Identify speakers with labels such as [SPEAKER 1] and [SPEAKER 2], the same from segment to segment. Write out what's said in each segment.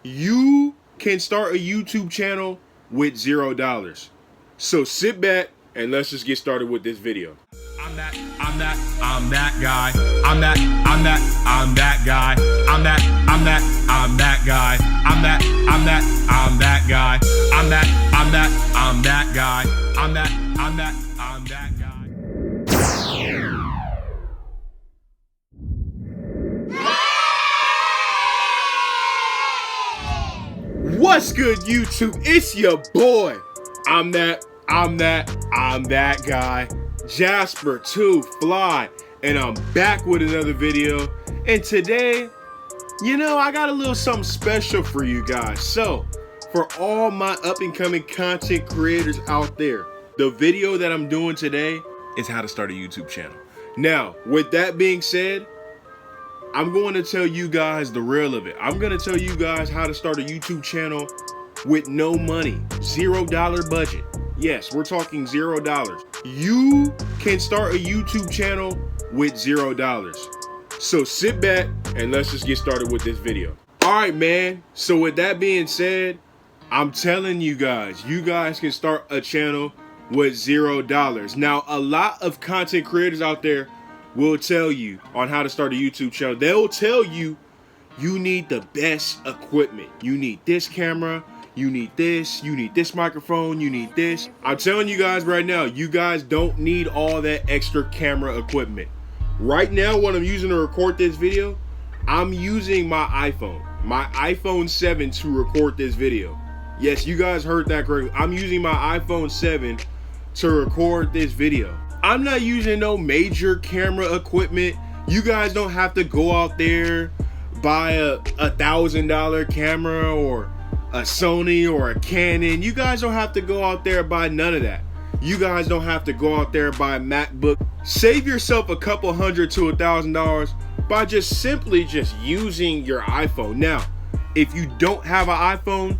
[SPEAKER 1] You can start a YouTube channel with $0. So sit back and let's just get started with this video.
[SPEAKER 2] I'm that guy. I'm that guy. I'm that guy. I'm that guy. I'm that guy.
[SPEAKER 1] What's good, YouTube? It's your boy. I'm that guy, JasperTooFly, and I'm back with another video. And today, I got a little something special for you guys. So, for all my up-and-coming content creators out there, the video that I'm doing today is how to start a YouTube channel. Now, with that being said, I'm going to tell you guys the real of it. I'm going to tell you guys how to start a YouTube channel with no money, $0 budget. Yes, we're talking $0. You can start a YouTube channel with $0. So sit back and let's just get started with this video. All right, man. So with that being said, I'm telling you guys can start a channel with $0. Now, a lot of content creators out there will tell you on how to start a YouTube channel. They'll tell you you need the best equipment. You need this camera, you need this microphone, you need this. I'm telling you guys right now, you guys don't need all that extra camera equipment. Right now, what I'm using to record this video, I'm using my iPhone 7 to record this video. Yes, you guys heard that correctly. I'm using my iPhone 7 to record this video. I'm not using no major camera equipment. You guys don't have to go out there, buy a $1,000 camera or a Sony or a Canon. You guys don't have to go out there and buy none of that. You guys don't have to go out there and buy a MacBook. Save yourself a couple $100 to $1,000 by simply using your iPhone. Now, if you don't have an iPhone,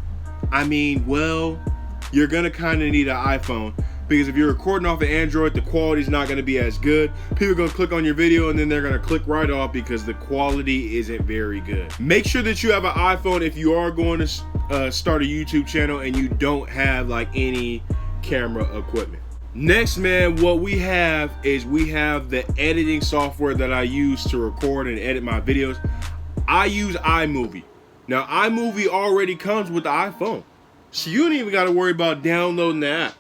[SPEAKER 1] you're gonna kind of need an iPhone. Because if you're recording off of Android, the quality is not going to be as good. People are going to click on your video and then they're going to click right off because the quality isn't very good. Make sure that you have an iPhone if you are going to start a YouTube channel and you don't have any camera equipment. Next, man, what we have is the editing software that I use to record and edit my videos. I use iMovie. Now, iMovie already comes with the iPhone, so you don't even got to worry about downloading the app.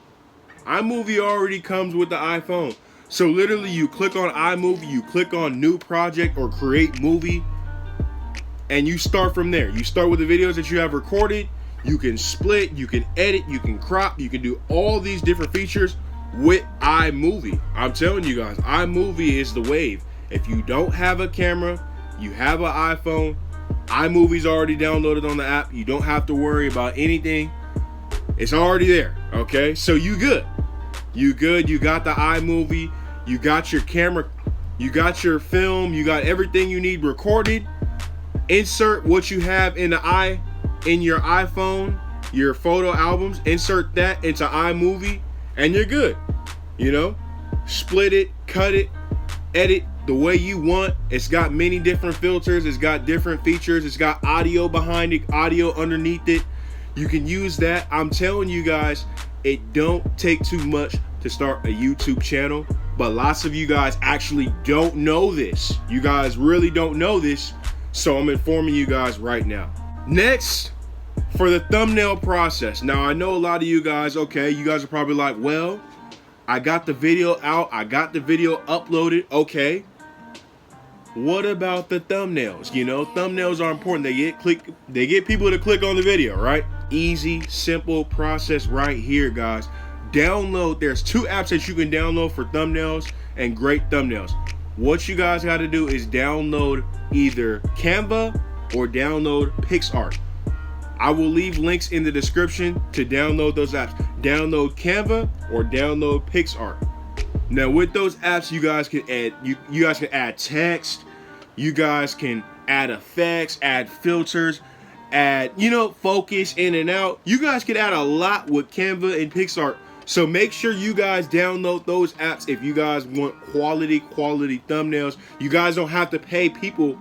[SPEAKER 1] iMovie already comes with the iPhone. So literally you click on iMovie, you click on new project or create movie, and you start from there. You start with the videos that you have recorded. You can split, you can edit, you can crop, you can do all these different features with iMovie. I'm telling you guys, iMovie is the wave. If you don't have a camera, you have an iPhone, iMovie's already downloaded on the app. You don't have to worry about anything. It's already there, okay? So you good. You got the iMovie, you got your camera, you got your film, you got everything you need recorded. Insert what you have in your iPhone, your photo albums, insert that into iMovie, and you're good. Split it, cut it, edit the way you want. It's got many different filters, it's got different features, it's got audio behind it, audio underneath it. You can use that. I'm telling you guys, it don't take too much to start a YouTube channel, but lots of you guys actually don't know this. You guys really don't know this, so I'm informing you guys right now. Next, for the thumbnail process. Now, I know a lot of you guys, you guys are probably like, well, I got the video out, I got the video uploaded, okay. What about the thumbnails? Thumbnails are important. They get people to click on the video, right? Easy, simple process right here, guys. There's 2 apps that you can download for thumbnails and great thumbnails. What you guys got to do is download either Canva or download PicsArt. I will leave links in the description to download those apps. Download Canva or download PicsArt. Now with those apps, you guys can add text, you guys can add effects, add filters, add focus in and out. You guys can add a lot with Canva and PicsArt. So make sure you guys download those apps if you guys want quality thumbnails. You guys don't have to pay people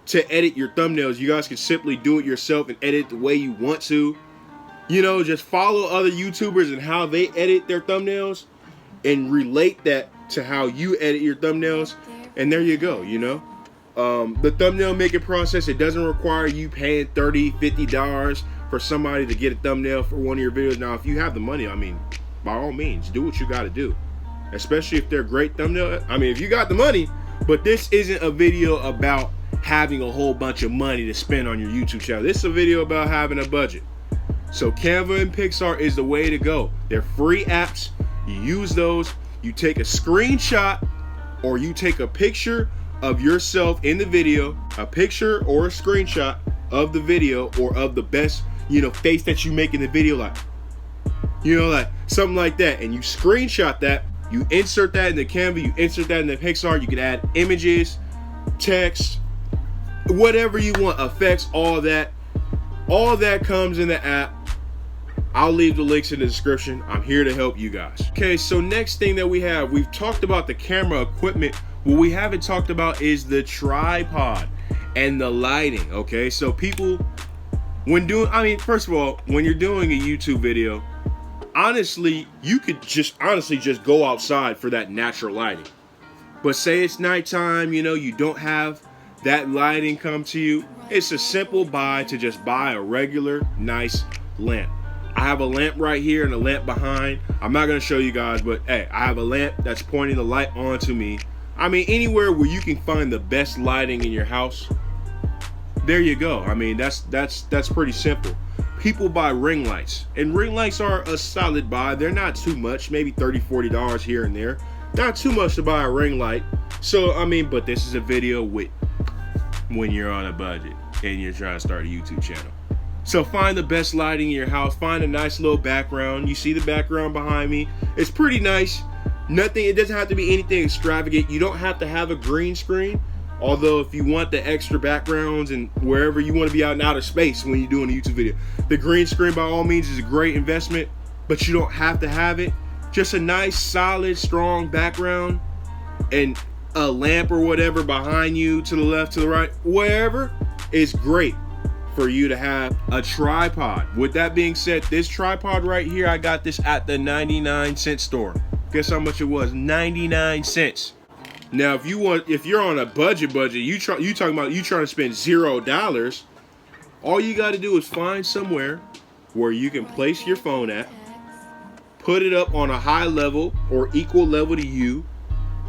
[SPEAKER 1] to edit your thumbnails. You guys can simply do it yourself and edit the way you want to. You know, just follow other YouTubers and how they edit their thumbnails and relate that to how you edit your thumbnails. And there you go, you know. The thumbnail making process, it doesn't require you paying $30, $50 for somebody to get a thumbnail for one of your videos. Now, if you have the money, I mean, by all means, do what you got to do. Especially if they're great thumbnail. I mean, if you got the money, but this isn't a video about having a whole bunch of money to spend on your YouTube channel. This is a video about having a budget. So Canva and PicsArt is the way to go. They're free apps. You use those. You take a screenshot or you take a picture of yourself in the video, a picture or a screenshot of the video or of the best, you know, face that you make in the video, like, you know, like something like that. And you screenshot that, you insert that in the Canva, you insert that in the PicsArt. You can add images, text, whatever you want, effects, all that comes in the app. I'll leave the links in the description. I'm here to help you guys. Okay, so next thing that we've talked about the camera equipment. What we haven't talked about is the tripod and the lighting. Okay, so people, first of all, when you're doing a YouTube video, honestly, you could just go outside for that natural lighting. But say it's nighttime, you know, you don't have that lighting come to you. It's a simple buy to just buy a regular nice lamp. I have a lamp right here and a lamp behind. I'm not gonna show you guys, but hey, I have a lamp that's pointing the light onto me. I mean, anywhere where you can find the best lighting in your house, there you go. I mean, that's pretty simple. People buy ring lights, and ring lights are a solid buy. They're not too much, maybe $30, $40 here and there. Not too much to buy a ring light. So, I mean, but this is a video with when you're on a budget and you're trying to start a YouTube channel. So find the best lighting in your house. Find a nice little background. You see the background behind me. It's pretty nice. It doesn't have to be anything extravagant. You don't have to have a green screen. Although if you want the extra backgrounds and wherever you want to be out in outer space when you're doing a YouTube video, the green screen by all means is a great investment, but you don't have to have it. Just a nice, solid, strong background and a lamp or whatever behind you, to the left, to the right, wherever is great for you to have a tripod. With that being said, this tripod right here, I got this at the 99-cent store. Guess how much it was? 99 cents. Now, if you're on a budget, you trying to spend $0, all you got to do is find somewhere where you can place your phone at, put it up on a high level or equal level to you,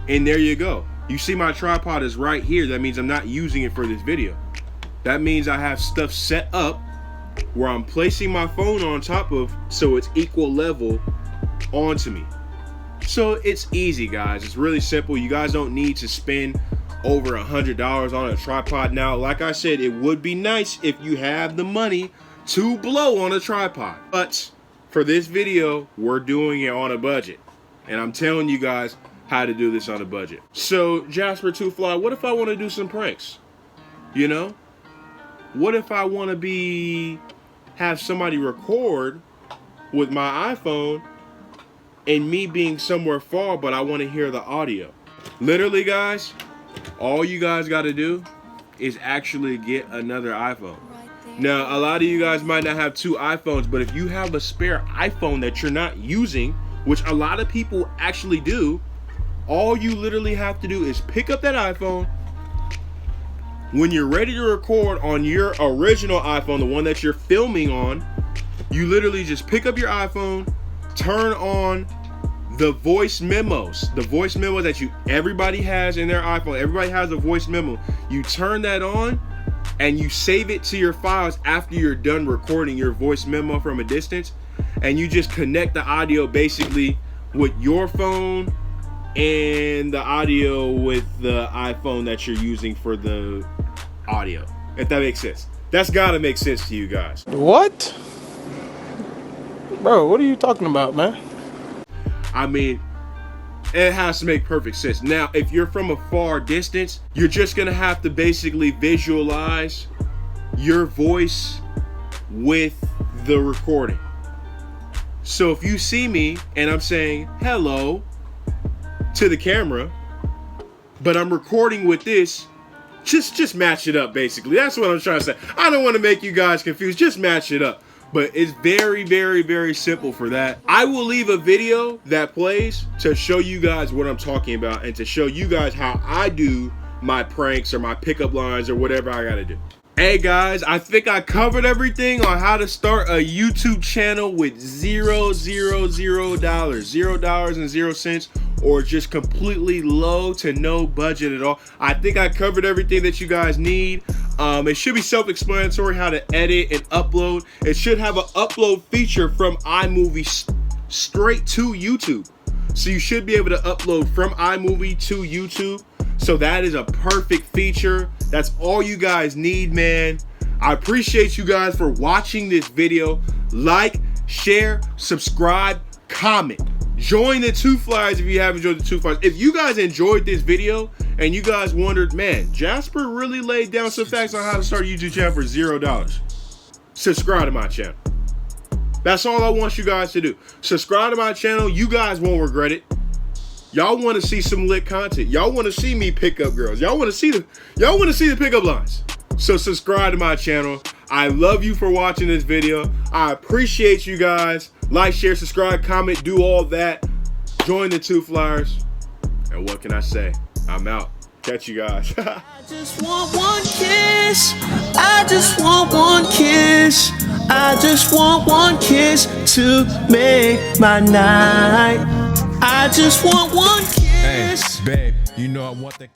[SPEAKER 1] and there you go. You see my tripod is right here. That means I'm not using it for this video. That means I have stuff set up where I'm placing my phone on top of, so it's equal level onto me. So it's easy, guys. It's really simple. You guys don't need to spend over $100 on a tripod. Now, like I said, it would be nice if you have the money to blow on a tripod. But for this video, we're doing it on a budget. And I'm telling you guys how to do this on a budget. So, JasperTooFly, what if I want to do some pranks? You know? What if I want to have somebody record with my iPhone and me being somewhere far, but I want to hear the audio? Literally, guys, all you guys got to do is actually get another iPhone. Now, a lot of you guys might not have two iPhones, but if you have a spare iPhone that you're not using, which a lot of people actually do, all you literally have to do is pick up that iPhone. When you're ready to record on your original iPhone, the one that you're filming on, you literally just pick up your iPhone, turn on the voice memos. The voice memo that everybody has in their iPhone. Everybody has a voice memo. You turn that on and you save it to your files after you're done recording your voice memo from a distance. And you just connect the audio basically with your phone and the audio with the iPhone that you're using for the audio. If that makes sense. That's gotta make sense to you guys.
[SPEAKER 3] What? Bro, what are you talking about, man?
[SPEAKER 1] I mean, it has to make perfect sense. Now, if you're from a far distance, you're just gonna have to basically visualize your voice with the recording. So if you see me and I'm saying hello to the camera, but I'm recording with this, just match it up, basically. That's what I'm trying to say. I don't want to make you guys confused. Just match it up. But it's very, very, very simple for that. I will leave a video that plays to show you guys what I'm talking about and to show you guys how I do my pranks or my pickup lines or whatever I gotta do. Hey guys, I think I covered everything on how to start a YouTube channel with $0 or just completely low to no budget at all. I think I covered everything that you guys need. It should be self-explanatory how to edit and upload. It should have an upload feature from iMovie straight to YouTube. So you should be able to upload from iMovie to YouTube. So that is a perfect feature. That's all you guys need, man. I appreciate you guys for watching this video. Like, share, subscribe, comment. Join the TooFlies if you haven't joined the TooFlies. If you guys enjoyed this video and you guys wondered, man, Jasper really laid down some facts on how to start a YouTube channel for $0. Subscribe to my channel. That's all I want you guys to do. Subscribe to my channel. You guys won't regret it. Y'all want to see some lit content. Y'all want to see me pick up girls. Y'all want to see the pickup lines. So subscribe to my channel. I love you for watching this video. I appreciate you guys. Like, share, subscribe, comment, do all that. Join the TooFlies. And what can I say? I'm out. Catch you guys.
[SPEAKER 3] I just want one kiss. I just want one kiss. I just want one kiss to make my night. I just want one kiss.
[SPEAKER 2] Hey, babe, you know I want that.